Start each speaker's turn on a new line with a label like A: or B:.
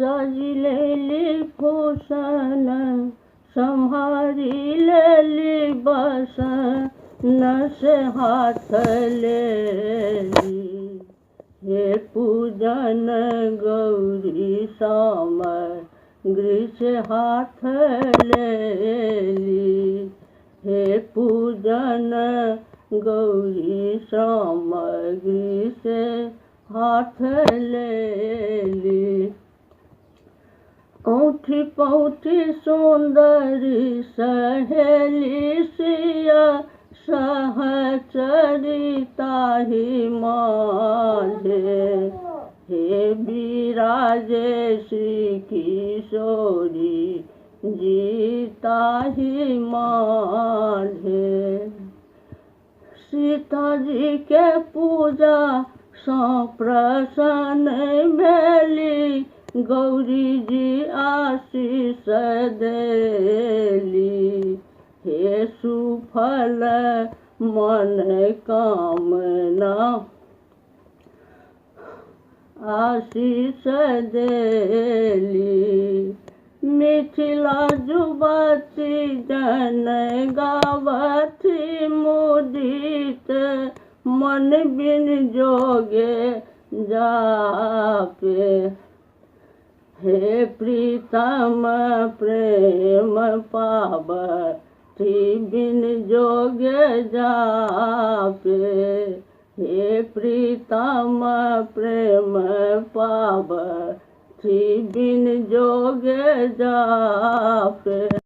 A: सजी लेली फूसन संहारी लेली बसन से हाथ लेली। हे पूजन गौरी सामग्री से हाथ लेली। हे पूजन गौरी सामग्री से हाथ लेली। औंठी पौठी सुंदरी सहेली सिया सहचरी ताहि माझे। हे विराजे श्री किशोरी जी ताहि माझे। सीता जी के पूजा सो प्रसन्न भेली गौरी जी आशीष देली। हे सुफल मन कामना आशीष देली। मिथिला जुबती जन गावथी मुदित मन बिन जोगे जापे। हे प्रीतम प्रेम पावती बिन जोगे जापे। हे प्रीतम प्रेम पावती बिन जोगे जापे।